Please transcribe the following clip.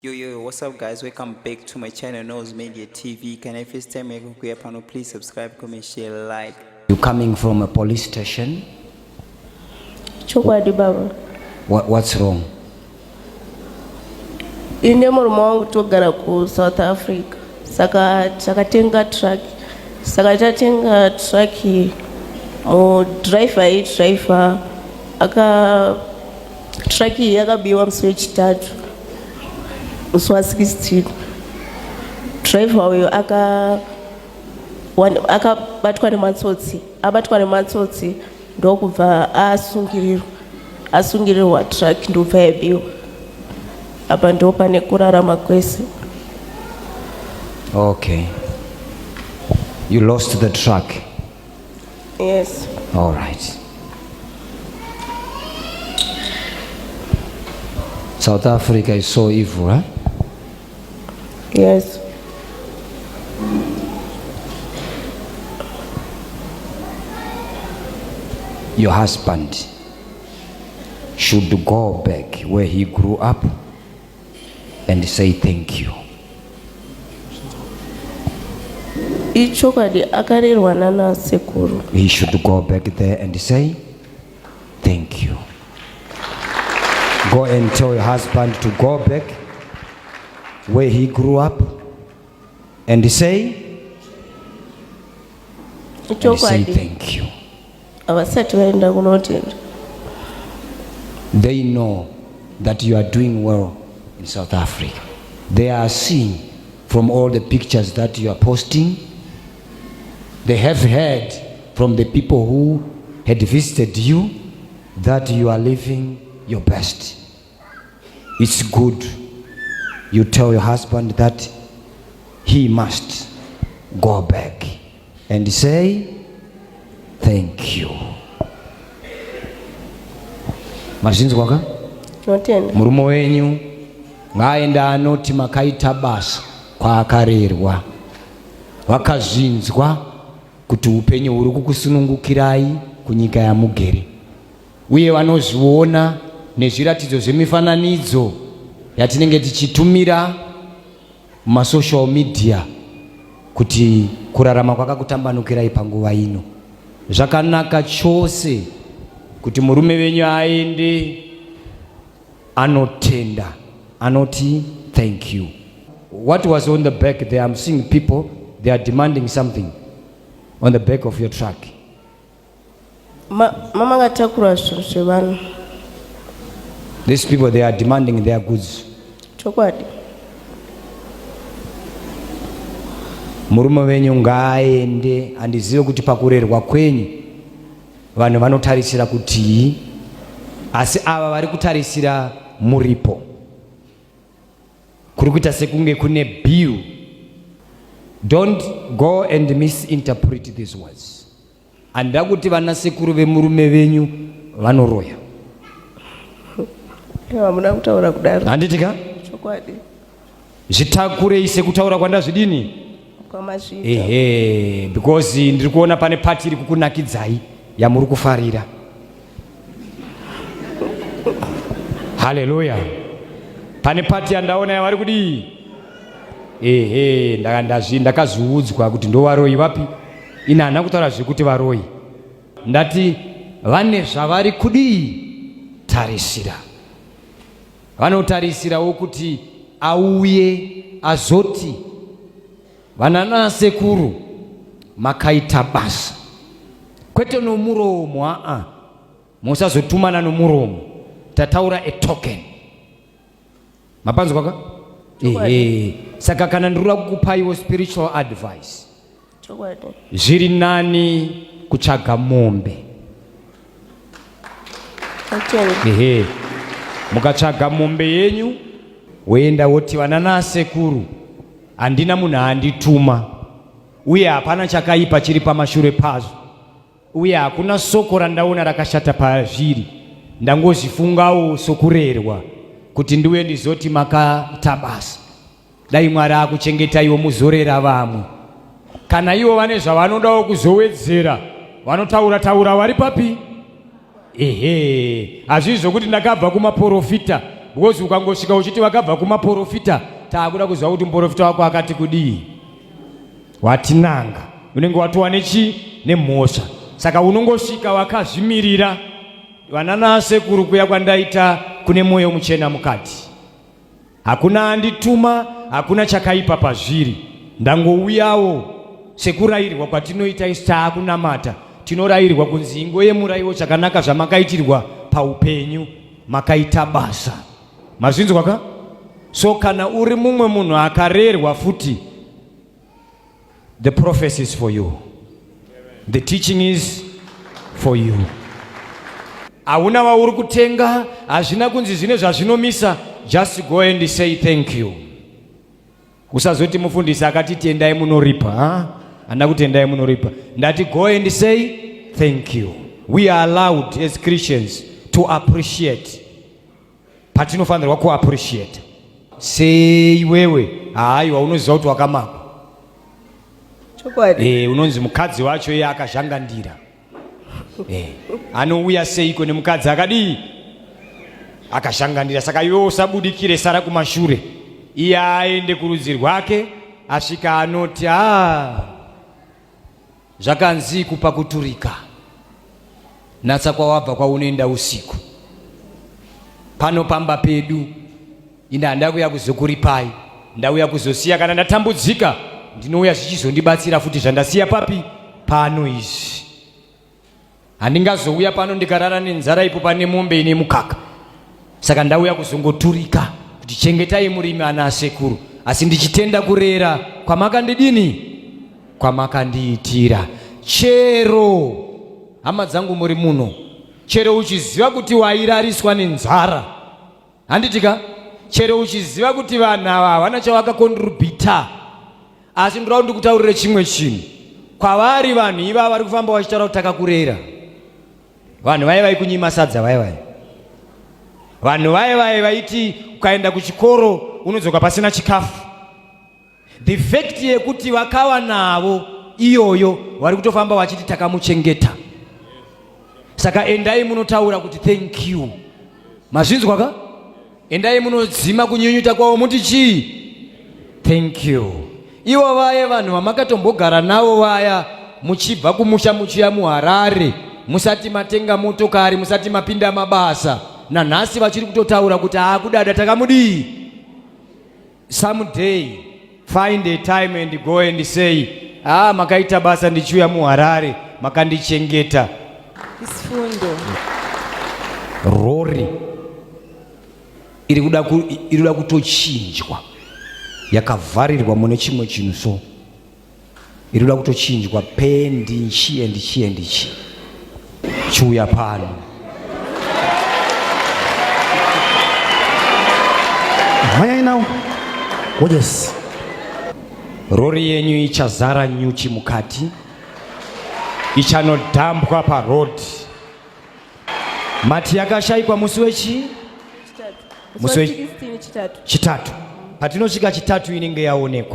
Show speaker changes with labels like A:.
A: Yo, what's up guys? Welcome back to my channel, Nose Media TV. Can I first time mekunge panel? Please subscribe, comment, share, like.
B: You coming from a police station?
C: Chokwadi baba.
B: What's wrong?
C: Ine murume wangu togara ku South Africa. Saka takatenga truck. Saka tatenga truck driver aka truck yakabiwa musi wechitatu. Musi wa 16. Driver uyo akabatwa nematsotsi ndokubva asungirirwa truck ndobva yabiwa. Apa ndo pane kurarama kwese.
B: Okay. You lost the truck?
C: Yes.
B: All right. South Africa is so evil, huh?
C: Yes.
B: Your husband should go back where he grew up and say thank you.
C: Ichokwadi akarerwa nana sekuru.
B: He should go back there and say thank you. Go and tell your husband to go back where he grew up and say thank you. They know that you are doing well in South Africa. They are seeing from all the pictures that you are posting. They have heard from the people who had visited you that you are living your best. It's good. You tell your husband that he must go back and say thank you. Mazvinzwaka?
C: Notenda.
B: Murume wenyu ngaenda anoti makaita basa kwaakarerwa. Wakazvinzwa kuti upenyu huri kukusunungukirai kunyika yamugere. Uye vanozviona nezviratidzo zvemifananidzo yatinenge tichitumira mumasocial media kuti kurarama kwakakutambanukirai panguva ino. Zvakanaka chose kuti murume wenyu aende anotenda, anoti thank you. What was on the back there? I'm seeing people, they are demanding something on the back of your truck.
C: Mama ngatakura zvinhu zvevanhu.
B: These people, they are demanding their goods.
C: Chokwadi.
B: Murume wenyu ngaaende, andizive kuti pakurerwa kwenyu vanhu vanotarisira kuti, asi ava vari kutarisira muripo. Kuri kuita sekunge kune bill. Don't go and misinterpret these words. Andida kuti vana sekuru vemurume venyu vanoroya.
C: Hamuna kutaura kudaro.
B: Handitika?
C: Chokwadi.
B: Zvitakurei sekutaura kwandazvidini?
C: Kwamazviita.
B: Because ndiri kuona pane pati iri kukunakidzai yamuri kufarira. Hallelujah. Pane pati yandaona yavari kudii? Ndakaziudzwa kuti ndovaroi vapi? Ina hana kutaura zvekuti varoi. Ndati vane zvavari kudii? Tarisira. Vanotarisirawo kuti auye azoti vanana sekuru makaita basa. Kwete nomuromo, musazotumana nomuromo. Tataura a token. Mapanzwa kaka? Saka kana ndira kukupaiwo spiritual advice.
C: Chokwadi.
B: Zviri nani kutsvaga mombe. Mukatsvaga mombe yenyu, woenda woti vanana sekuru handina munhu andituma, uye hapana chakaipa chiri pamashure pazvo, uye hakuna soko randaona rakashata pazviri. Ndangozvifungawo sokurerwa kuti ndiwe ndizoti makaita basa. Dai Mwari akuchengetaiwo muzorera vamwe. Kana ivo vane zvavanodawo kuzowedzera, vanotaura vari papi? Hazvizvo kuti ndakabva kumaprofita because ukangosvika uchiti wakabva kumaprofita taakuda kuziva kuti muprofita wako akati kudii, watinanga, unenge watowa nemhosva. Saka unongosvika wakazvimirira, vananasekuru kuya kwandaita kune mwoyo muchena mukati, hakuna andituma, hakuna chakaipa pazviri, ndangouyawo sekurayirwa kwatinoita isi taakunamata. Tinorayirwa kunzi ingo yemurayiwo chakanaka zvamakaitirwa paupenyu, makaita basa. Mazvinzwa ka? So kana uri mumwe munhu akarerwa futi, the prophecy is for you, the teaching is for you. Hauna wauri kutenga, hazvina kunzi zvine zvazvinomisa, just go and say thank you. Usazoti mufundisi akati tendai munoripa, handa kutendai munoripa. Ndati go and say thank you. We are allowed as Christians to appreciate. Patinofanirwa ku appreciate. Sei wewe, haiwa unoziva kuti wakamako.
C: Chokwadi.
B: Unonzi mukadzi wacho iye akazhangandira. Anouya seiko nemukadzi akadii? Akazhangandira. Saka iwe usabudikire sara kumashure. Iye aende kurudzi rwake, asvika anoti zvakanzi kupa kuturika. Natsa kwawabva kwaunoenda usiku. Pano pamba pedu, ina ndakuya kuzokuripai, ndauya kuzosiya kana ndatambudzika, ndinouya zvichizondibatsira futi zvandasiya papi pano izvi. Handingazouya pano ndikarara nenzara ipo pane mombe ine mukaka. Saka ndauya kuzongoturika kuti chengetai murimi ana sekuru, asi ndichitenda kurera kwamakandidini, kwamakandiitira. Chero hama dzangu muri muno, chero uchiziva kuti wairariswa nenzara, handitika, chero uchiziva kuti vanhu ava havana chavakakontribhita, asi ndinoda ndikutaurire chimwe chinhu kwavari vanhu iva vari kufamba vachitaura kuti takakurera. Vanhu vaivai kunyima sadza, vaivai vanhu vaivai vaiti ukaenda kuchikoro unodzoka pasina chikafu. The fact yekuti vakava navo iyoyo vari kutofamba vachiti takamuchengeta. Saka endai munotaura kuti thank you. Mazvinzwa ka? Endai munodzima kunyunyuta kwavo muti chii? Thank you. Ivo vaya vanhu vamakatomboggara navo vaya muchibva kumusha muchiya muHarare, musati matenga motokari, musati mapinda mabasa, nanhasi vachiri kutotaura kuti kudada takamudii. Someday find a time and go and say makaita basa ndichiuya muHarare, makandichengeta.
C: Isifundo.
B: Rori iri kuda kutochinjwa, yakavharirwa mune chimwe chinhu, so iri kuda kutochinjwa pendi ndichi chiuya pano.
D: Maya now. Oh yes.
B: Rori yenyu ichazara nyuchi mukati, ichanodhambwa parodi. Mati yakashayikwa musi wechi? Musi wechitatu. Patinosvika chitatu inenge yaonekwa.